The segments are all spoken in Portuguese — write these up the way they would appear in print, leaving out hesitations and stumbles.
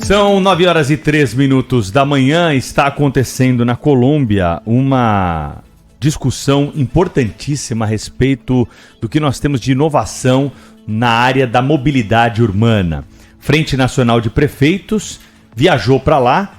São 9h03 da manhã, está acontecendo na Colômbia uma discussão importantíssima a respeito do que nós temos de inovação na área da mobilidade urbana. Frente Nacional de Prefeitos viajou para lá,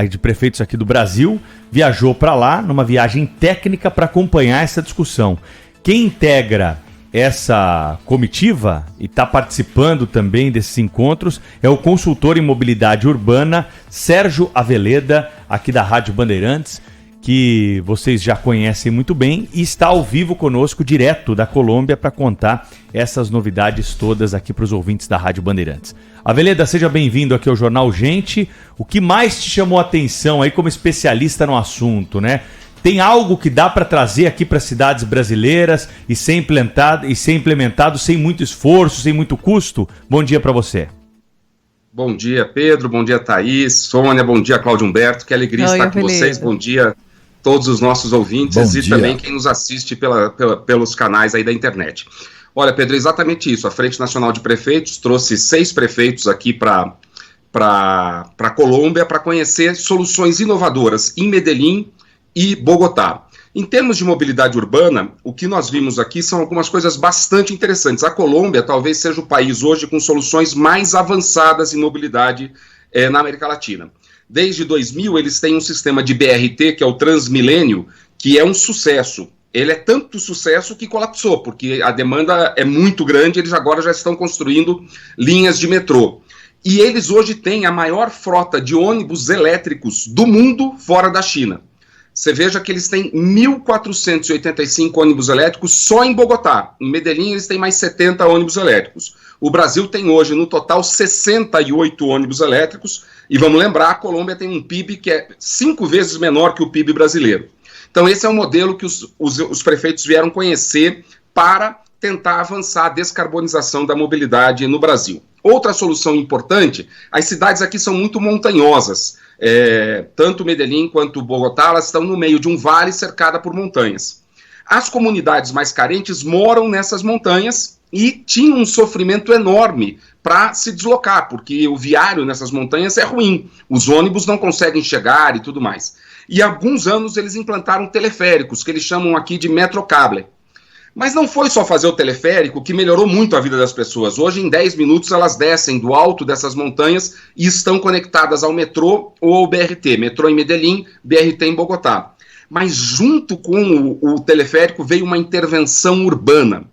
de prefeitos aqui do Brasil, viajou para lá numa viagem técnica para acompanhar essa discussão. Quem integra essa comitiva e está participando também desses encontros é o consultor em mobilidade urbana Sérgio Aveleda, aqui da Rádio Bandeirantes, que vocês já conhecem muito bem e está ao vivo conosco, direto da Colômbia, para contar essas novidades todas aqui para os ouvintes da Rádio Bandeirantes. Aveleda, seja bem-vindo aqui ao Jornal Gente. O que mais te chamou a atenção aí como especialista no assunto, né? Tem algo que dá para trazer aqui para as cidades brasileiras e ser implementado sem muito esforço, sem muito custo? Bom dia para você. Bom dia, Pedro. Bom dia, Thaís, Sônia. Bom dia, Cláudio Humberto. Que alegria estar com vocês. Bom dia a todos os nossos ouvintes e também quem nos assiste pelos canais aí da internet. Olha, Pedro, é exatamente isso. A Frente Nacional de Prefeitos trouxe 6 prefeitos aqui para a Colômbia para conhecer soluções inovadoras em Medellín e Bogotá. Em termos de mobilidade urbana, o que nós vimos aqui são algumas coisas bastante interessantes. A Colômbia talvez seja o país hoje com soluções mais avançadas em mobilidade na América Latina. Desde 2000, eles têm um sistema de BRT, que é o Transmilênio, que é um sucesso. Ele é tanto sucesso que colapsou, porque a demanda é muito grande, eles agora já estão construindo linhas de metrô. E eles hoje têm a maior frota de ônibus elétricos do mundo fora da China. Você veja que eles têm 1.485 ônibus elétricos só em Bogotá. Em Medellín eles têm mais 70 ônibus elétricos. O Brasil tem hoje, no total, 68 ônibus elétricos. E vamos lembrar, a Colômbia tem um PIB que é 5 vezes menor que o PIB brasileiro. Então esse é o modelo que os prefeitos vieram conhecer para tentar avançar a descarbonização da mobilidade no Brasil. Outra solução importante, as cidades aqui são muito montanhosas. Tanto Medellín quanto Bogotá, elas estão no meio de um vale cercada por montanhas. As comunidades mais carentes moram nessas montanhas e tinham um sofrimento enorme para se deslocar, porque o viário nessas montanhas é ruim, os ônibus não conseguem chegar e tudo mais. E há alguns anos eles implantaram teleféricos, que eles chamam aqui de metrocable. Mas não foi só fazer o teleférico que melhorou muito a vida das pessoas. Hoje, em 10 minutos, elas descem do alto dessas montanhas e estão conectadas ao metrô ou ao BRT. Metrô em Medellín, BRT em Bogotá. Mas junto com o teleférico veio uma intervenção urbana.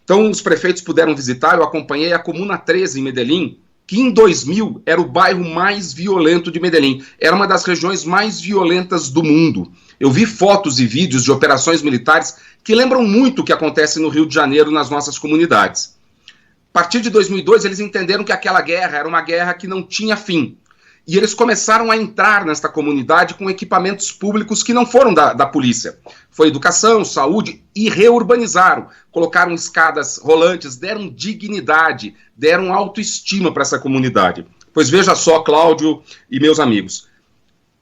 Então, os prefeitos puderam visitar, eu acompanhei a Comuna 13 em Medellín, que em 2000 era o bairro mais violento de Medellín. Era uma das regiões mais violentas do mundo. Eu vi fotos e vídeos de operações militares que lembram muito o que acontece no Rio de Janeiro nas nossas comunidades. A partir de 2002, eles entenderam que aquela guerra era uma guerra que não tinha fim. E eles começaram a entrar nesta comunidade com equipamentos públicos que não foram da polícia. Foi educação, saúde e reurbanizaram. Colocaram escadas rolantes, deram dignidade, deram autoestima para essa comunidade. Pois veja só, Cláudio e meus amigos.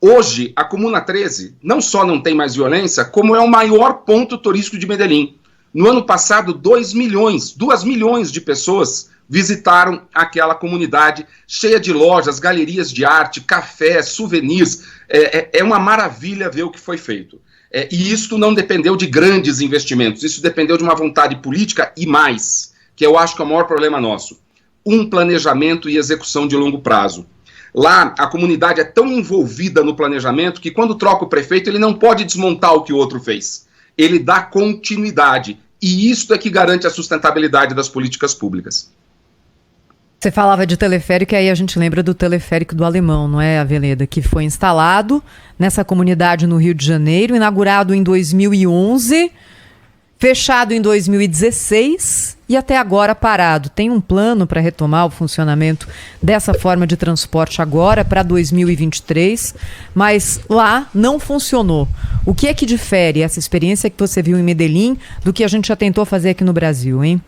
Hoje, a Comuna 13 não só não tem mais violência, como é o maior ponto turístico de Medellín. No ano passado, 2 milhões de pessoas visitaram aquela comunidade cheia de lojas, galerias de arte, café, souvenirs. É uma maravilha ver o que foi feito. E isso não dependeu de grandes investimentos, isso dependeu de uma vontade política e mais, que eu acho que é o maior problema nosso. Um planejamento e execução de longo prazo. Lá, a comunidade é tão envolvida no planejamento que quando troca o prefeito, ele não pode desmontar o que o outro fez. Ele dá continuidade. E isso é que garante a sustentabilidade das políticas públicas. Você falava de teleférico e aí a gente lembra do teleférico do Alemão, não é, Aveleda? Que foi instalado nessa comunidade no Rio de Janeiro, inaugurado em 2011, fechado em 2016 e até agora parado. Tem um plano para retomar o funcionamento dessa forma de transporte agora para 2023, mas lá não funcionou. O que é que difere essa experiência que você viu em Medellín do que a gente já tentou fazer aqui no Brasil, hein?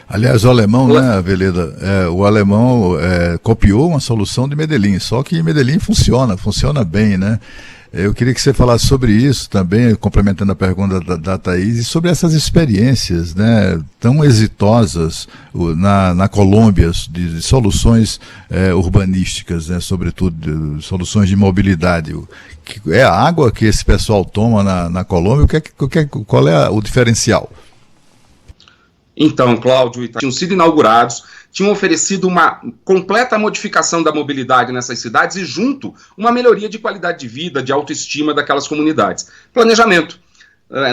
Aliás, o alemão, né, Aveleda, o alemão copiou uma solução de Medellín, só que em Medellín funciona bem, né? Eu queria que você falasse sobre isso também, complementando a pergunta da Thaís, e sobre essas experiências, né, tão exitosas na Colômbia, de soluções urbanísticas, né, sobretudo soluções de mobilidade. É a água que esse pessoal toma na Colômbia? Qual é o diferencial? Então, Cláudio, tinham sido inaugurados, tinham oferecido uma completa modificação da mobilidade nessas cidades e, junto, uma melhoria de qualidade de vida, de autoestima daquelas comunidades. Planejamento.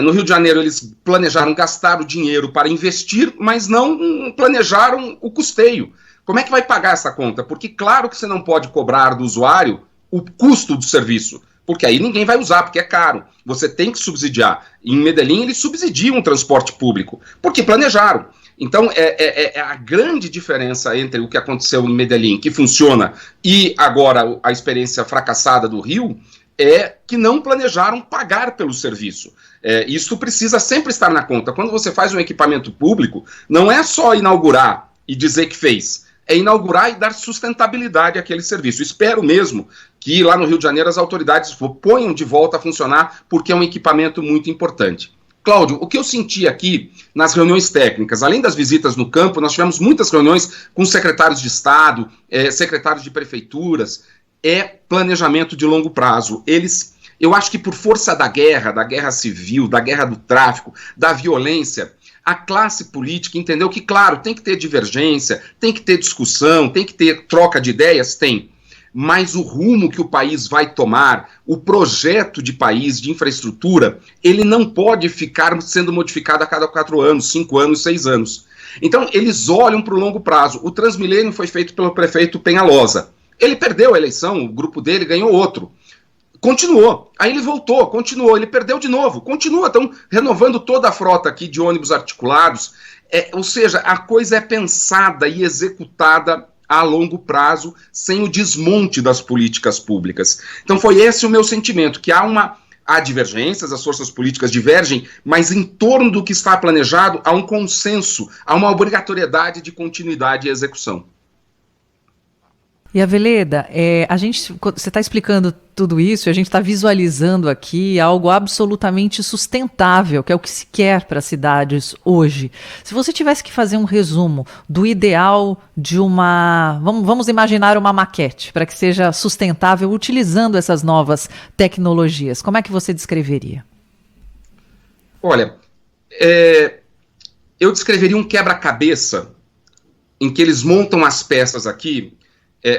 No Rio de Janeiro, eles planejaram gastar o dinheiro para investir, mas não planejaram o custeio. Como é que vai pagar essa conta? Porque, claro que você não pode cobrar do usuário o custo do serviço, porque aí ninguém vai usar, porque é caro. Você tem que subsidiar. Em Medellín, eles subsidiam o transporte público, porque planejaram. Então, é a grande diferença entre o que aconteceu em Medellín, que funciona, e agora a experiência fracassada do Rio, é que não planejaram pagar pelo serviço. Isso precisa sempre estar na conta. Quando você faz um equipamento público, não é só inaugurar e dizer que fez, é inaugurar e dar sustentabilidade àquele serviço. Espero mesmo que lá no Rio de Janeiro as autoridades ponham de volta a funcionar, porque é um equipamento muito importante. Cláudio, o que eu senti aqui nas reuniões técnicas, além das visitas no campo, nós tivemos muitas reuniões com secretários de Estado, secretários de prefeituras, planejamento de longo prazo. Eu acho que por força da guerra civil, da guerra do tráfico, da violência, a classe política entendeu que, claro, tem que ter divergência, tem que ter discussão, tem que ter troca de ideias, tem. Mas o rumo que o país vai tomar, o projeto de país, de infraestrutura, ele não pode ficar sendo modificado a cada 4 anos, 5 anos, 6 anos. Então, eles olham para o longo prazo. O Transmilênio foi feito pelo prefeito Penhalosa. Ele perdeu a eleição, o grupo dele ganhou outro. Continuou, aí ele voltou, continuou, ele perdeu de novo, continua, estão renovando toda a frota aqui de ônibus articulados, ou seja, a coisa é pensada e executada a longo prazo, sem o desmonte das políticas públicas. Então foi esse o meu sentimento, que há divergências, as forças políticas divergem, mas em torno do que está planejado há um consenso, há uma obrigatoriedade de continuidade e execução. E Aveleda, você está explicando tudo isso, a gente está visualizando aqui algo absolutamente sustentável, que é o que se quer para as cidades hoje. Se você tivesse que fazer um resumo do ideal de vamos imaginar uma maquete para que seja sustentável utilizando essas novas tecnologias, como é que você descreveria? Olha, eu descreveria um quebra-cabeça em que eles montam as peças aqui,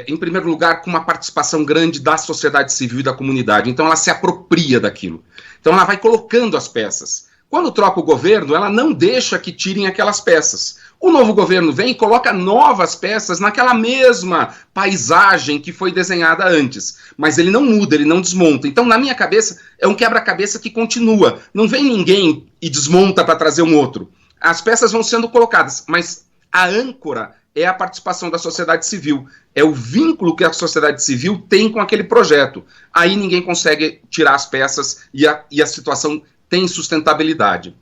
em primeiro lugar, com uma participação grande da sociedade civil e da comunidade. Então ela se apropria daquilo. Então ela vai colocando as peças. Quando troca o governo, ela não deixa que tirem aquelas peças. O novo governo vem e coloca novas peças naquela mesma paisagem que foi desenhada antes. Mas ele não muda, ele não desmonta. Então, na minha cabeça, é um quebra-cabeça que continua. Não vem ninguém e desmonta para trazer um outro. As peças vão sendo colocadas, mas a âncora é a participação da sociedade civil. É o vínculo que a sociedade civil tem com aquele projeto. Aí ninguém consegue tirar as peças e a situação tem sustentabilidade.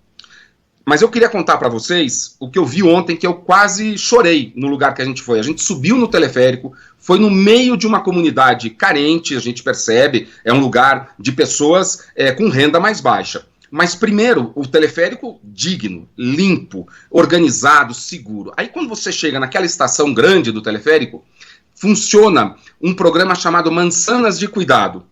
Mas eu queria contar para vocês o que eu vi ontem, que eu quase chorei no lugar que a gente foi. A gente subiu no teleférico, foi no meio de uma comunidade carente, a gente percebe, é um lugar de pessoas com renda mais baixa. Mas primeiro, o teleférico digno, limpo, organizado, seguro. Aí quando você chega naquela estação grande do teleférico, funciona um programa chamado Manzanas de Cuidado.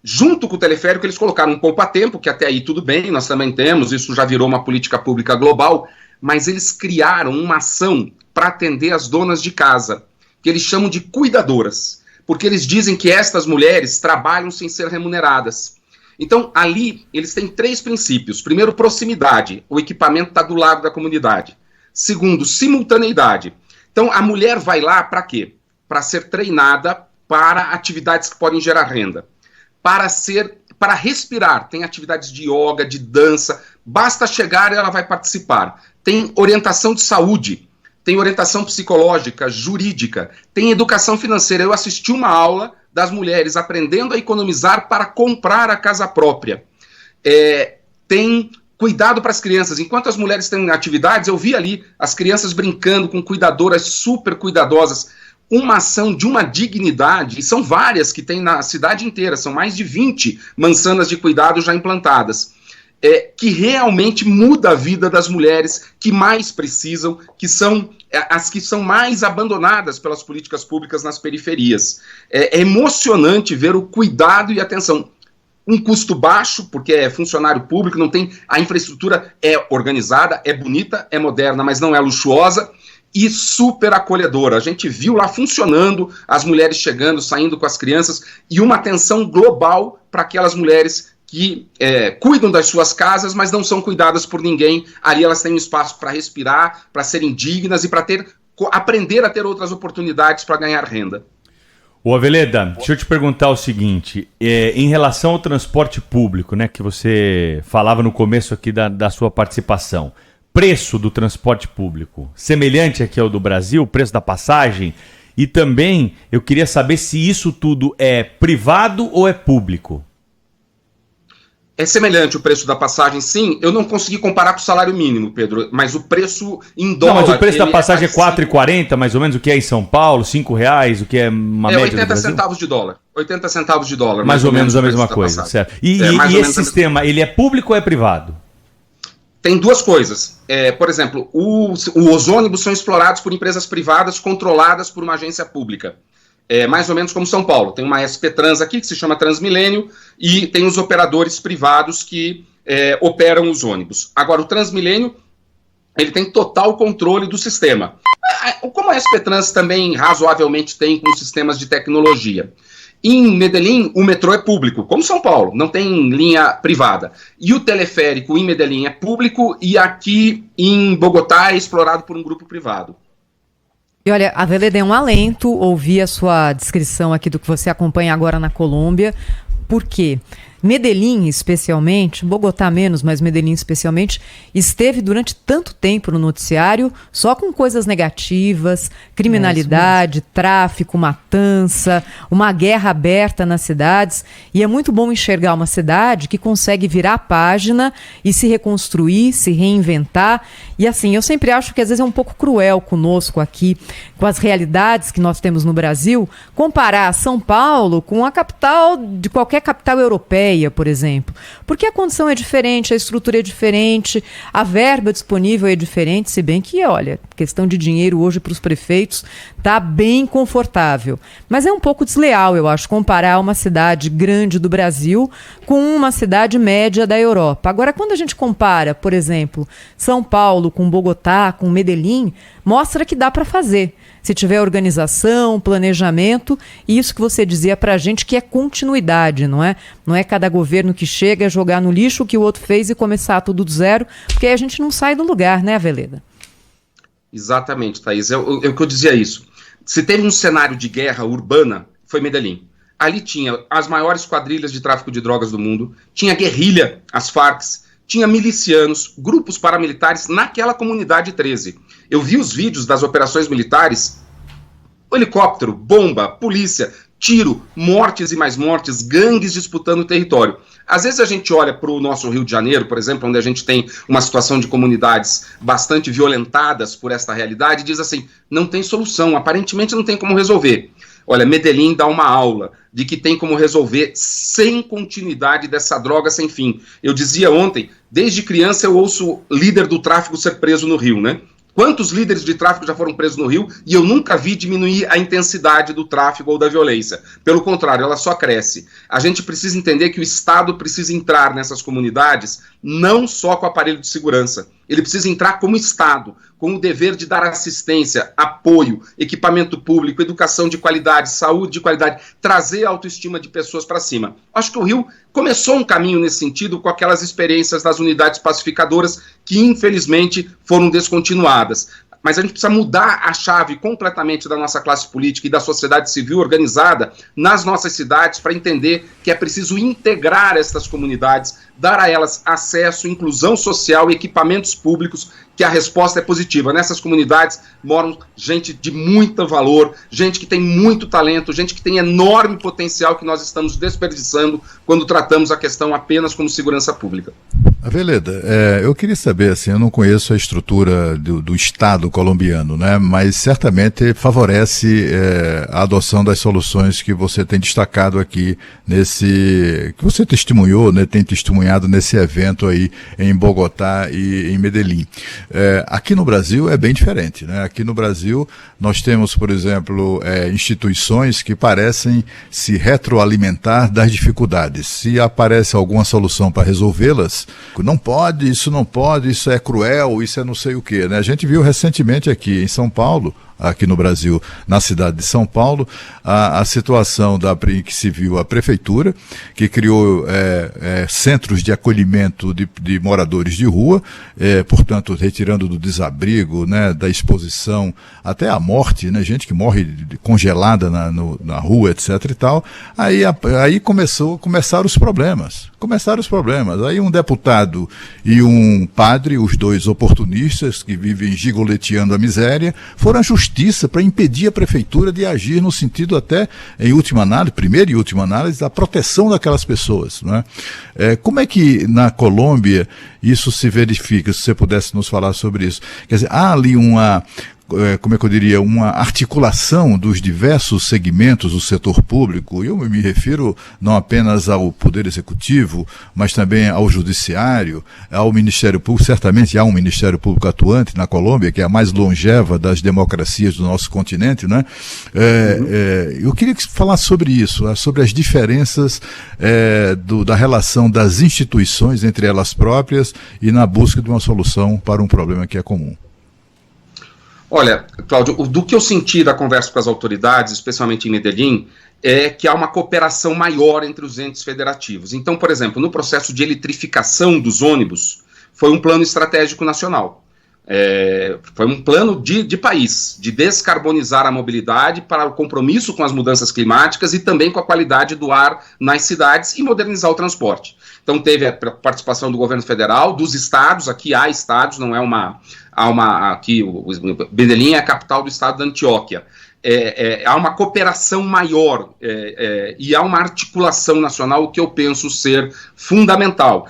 Junto com o teleférico eles colocaram um poupa-tempo, que até aí tudo bem, nós também temos, isso já virou uma política pública global, mas eles criaram uma ação para atender as donas de casa, que eles chamam de cuidadoras, porque eles dizem que estas mulheres trabalham sem ser remuneradas. Então, ali, eles têm 3 princípios. Primeiro, proximidade. O equipamento está do lado da comunidade. Segundo, simultaneidade. Então, a mulher vai lá para quê? Para ser treinada para atividades que podem gerar renda. Para respirar. Tem atividades de yoga, de dança. Basta chegar e ela vai participar. Tem orientação de saúde. Tem orientação psicológica, jurídica. Tem educação financeira. Eu assisti uma aula das mulheres aprendendo a economizar para comprar a casa própria. Tem cuidado para as crianças. Enquanto as mulheres têm atividades, eu vi ali as crianças brincando com cuidadoras super cuidadosas. uma ação de uma dignidade, e são várias que tem na cidade inteira, são mais de 20 mansanas de cuidado já implantadas, que realmente muda a vida das mulheres que mais precisam, que são as que são mais abandonadas pelas políticas públicas nas periferias. É emocionante ver o cuidado e atenção. Um custo baixo, porque é funcionário público, não tem, a infraestrutura é organizada, é bonita, é moderna, mas não é luxuosa, e super acolhedora. A gente viu lá funcionando, as mulheres chegando, saindo com as crianças, e uma atenção global para aquelas mulheres que cuidam das suas casas, mas não são cuidadas por ninguém. Ali elas têm um espaço para respirar, para serem dignas e para aprender a ter outras oportunidades para ganhar renda. Ô Aveleda, deixa eu te perguntar o seguinte, em relação ao transporte público, né, que você falava no começo aqui da sua participação, preço do transporte público, semelhante aqui ao do Brasil, o preço da passagem, e também eu queria saber se isso tudo é privado ou é público? É semelhante o preço da passagem, sim. Eu não consegui comparar com o salário mínimo, Pedro, mas o preço em dólar... Não, mas o preço da passagem é R$4,40, mais ou menos, o que é em São Paulo, R$5, o que é uma média 80 centavos de dólar. 80 centavos de dólar. Mais ou menos a mesma coisa, certo. E esse sistema, ele é público ou é privado? Tem duas coisas. Por exemplo, os ônibus são explorados por empresas privadas controladas por uma agência pública. Mais ou menos como São Paulo. Tem uma SP Trans aqui, que se chama Transmilênio, e tem os operadores privados que operam os ônibus. Agora, o Transmilênio, ele tem total controle do sistema. Como a SP Trans também razoavelmente tem com sistemas de tecnologia. Em Medellín, o metrô é público, como São Paulo, não tem linha privada. E o teleférico em Medellín é público, e aqui em Bogotá é explorado por um grupo privado. E olha, Aveleda, é um alento ouvir a sua descrição aqui do que você acompanha agora na Colômbia, porque Medellín, especialmente, Bogotá menos, mas Medellín especialmente, esteve durante tanto tempo no noticiário só com coisas negativas, criminalidade, tráfico, matança, uma guerra aberta nas cidades. E é muito bom enxergar uma cidade que consegue virar a página e se reconstruir, se reinventar. E assim, eu sempre acho que às vezes é um pouco cruel conosco aqui, com as realidades que nós temos no Brasil, comparar São Paulo com a capital de qualquer capital europeia, por exemplo, porque a condição é diferente, a estrutura é diferente, a verba disponível é diferente, se bem que, olha, questão de dinheiro hoje para os prefeitos está bem confortável. Mas é um pouco desleal, eu acho, comparar uma cidade grande do Brasil com uma cidade média da Europa. Agora, quando a gente compara, por exemplo, São Paulo com Bogotá, com Medellín, mostra que dá para fazer. Se tiver organização, planejamento, e isso que você dizia para a gente que é continuidade, não é? Não é cada governo que chega a jogar no lixo o que o outro fez e começar tudo do zero, porque aí a gente não sai do lugar, né, Aveleda? Exatamente, Thaís. É o que eu dizia isso. Se teve um cenário de guerra urbana, foi Medellín. Ali tinha as maiores quadrilhas de tráfico de drogas do mundo, tinha guerrilha, as Farc, tinha milicianos, grupos paramilitares naquela comunidade 13. Eu vi os vídeos das operações militares, helicóptero, bomba, polícia, tiro, mortes e mais mortes, gangues disputando o território. Às vezes a gente olha para o nosso Rio de Janeiro, por exemplo, onde a gente tem uma situação de comunidades bastante violentadas por esta realidade, e diz assim, não tem solução, aparentemente não tem como resolver. Olha, Medellín dá uma aula de que tem como resolver sem continuidade dessa droga sem fim. Eu dizia ontem, desde criança eu ouço líder do tráfico ser preso no Rio, né? Quantos líderes de tráfico já foram presos no Rio e eu nunca vi diminuir a intensidade do tráfico ou da violência. Pelo contrário, ela só cresce. A gente precisa entender que o Estado precisa entrar nessas comunidades não só com o aparelho de segurança. Ele precisa entrar como Estado, com o dever de dar assistência, apoio, equipamento público, educação de qualidade, saúde de qualidade, trazer a autoestima de pessoas para cima. Acho que o Rio começou um caminho nesse sentido com aquelas experiências das unidades pacificadoras que, infelizmente, foram descontinuadas. Mas a gente precisa mudar a chave completamente da nossa classe política e da sociedade civil organizada nas nossas cidades para entender que é preciso integrar essas comunidades, dar a elas acesso, inclusão social e equipamentos públicos, que a resposta é positiva. Nessas comunidades moram gente de muito valor, gente que tem muito talento, gente que tem enorme potencial que nós estamos desperdiçando quando tratamos a questão apenas como segurança pública. Aveleda, eu queria saber, assim, eu não conheço a estrutura do Estado colombiano, né, mas certamente favorece a adoção das soluções que você tem destacado aqui que você testemunhou, né, tem testemunhado nesse evento aí em Bogotá e em Medellín. Aqui no Brasil é bem diferente, né, aqui no Brasil nós temos, por exemplo, instituições que parecem se retroalimentar das dificuldades. Se aparece alguma solução para resolvê-las, não pode, isso é cruel, isso é não sei o quê, né? A gente viu recentemente aqui em São Paulo, aqui no Brasil, na cidade de São Paulo, a situação que se viu a prefeitura, que criou centros de acolhimento de moradores de rua, portanto, retirando do desabrigo, né, da exposição até a morte, né, gente que morre congelada na rua, etc. e tal. Aí começaram os problemas. Aí um deputado e um padre, os dois oportunistas que vivem gigoleteando a miséria, foram à justiça para impedir a prefeitura de agir no sentido até, primeira e última análise, da proteção daquelas pessoas, não é? Como é que na Colômbia isso se verifica, se você pudesse nos falar sobre isso? Quer dizer, há ali uma articulação dos diversos segmentos do setor público, e eu me refiro não apenas ao Poder Executivo, mas também ao Judiciário, ao Ministério Público. Certamente há um Ministério Público atuante na Colômbia, que é a mais longeva das democracias do nosso continente, né? Eu queria que você falasse sobre isso, sobre as diferenças da relação das instituições entre elas próprias e na busca de uma solução para um problema que é comum. Olha, Cláudio, do que eu senti da conversa com as autoridades, especialmente em Medellín, é que há uma cooperação maior entre os entes federativos. Então, por exemplo, no processo de eletrificação dos ônibus, foi um plano estratégico nacional. Foi um plano de país, de descarbonizar a mobilidade para o compromisso com as mudanças climáticas e também com a qualidade do ar nas cidades e modernizar o transporte. Então teve a participação do governo federal, dos estados, aqui há estados, não é aqui o Medellín é a capital do estado da Antioquia. Há uma cooperação maior e há uma articulação nacional, o que eu penso ser fundamental.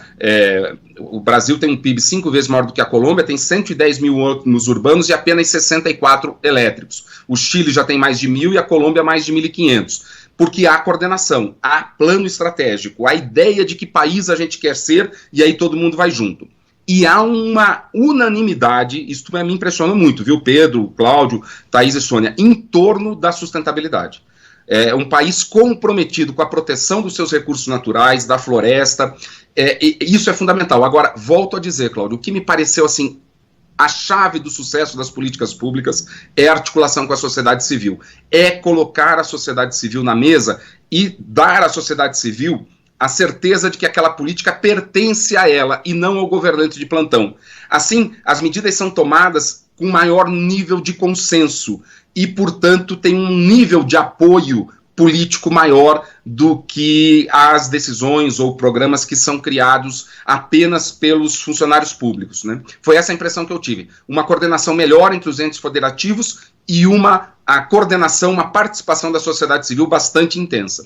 O Brasil tem um PIB 5 vezes maior do que a Colômbia, tem 110 mil ônibus urbanos e apenas 64 elétricos. O Chile já tem mais de 1.000 e a Colômbia mais de 1.500. Porque há coordenação, há plano estratégico, há ideia de que país a gente quer ser e aí todo mundo vai junto. E há uma unanimidade, isso me impressiona muito, viu, Pedro, Cláudio, Thaís e Sônia, em torno da sustentabilidade. É um país comprometido com a proteção dos seus recursos naturais, da floresta, isso é fundamental. Agora, volto a dizer, Cláudio, o que me pareceu assim, a chave do sucesso das políticas públicas é a articulação com a sociedade civil, é colocar a sociedade civil na mesa e dar à sociedade civil a certeza de que aquela política pertence a ela e não ao governante de plantão. Assim, as medidas são tomadas com maior nível de consenso e, portanto, tem um nível de apoio político maior do que as decisões ou programas que são criados apenas pelos funcionários públicos, né? Foi essa a impressão que eu tive. Uma coordenação melhor entre os entes federativos e a coordenação, uma participação da sociedade civil bastante intensa.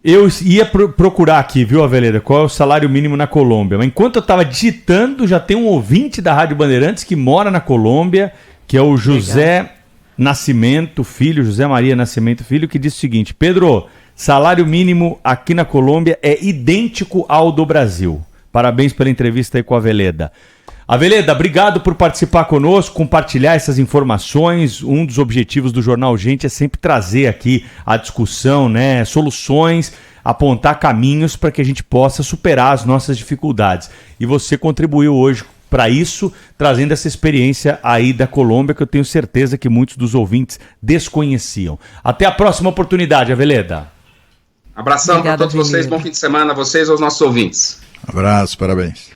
Eu ia procurar aqui, viu, Aveleda, qual é o salário mínimo na Colômbia. Mas enquanto eu estava digitando, já tem um ouvinte da Rádio Bandeirantes que mora na Colômbia, que é o José Nascimento Filho, José Maria Nascimento Filho, que disse o seguinte: Pedro, salário mínimo aqui na Colômbia é idêntico ao do Brasil. Parabéns pela entrevista aí com a Aveleda. Aveleda, obrigado por participar conosco, compartilhar essas informações. Um dos objetivos do Jornal Gente é sempre trazer aqui a discussão, né, soluções, apontar caminhos para que a gente possa superar as nossas dificuldades. E você contribuiu hoje para isso, trazendo essa experiência aí da Colômbia, que eu tenho certeza que muitos dos ouvintes desconheciam. Até a próxima oportunidade, Aveleda. Abração para todos vocês, bom fim de semana a vocês e aos nossos ouvintes. Abraço, parabéns.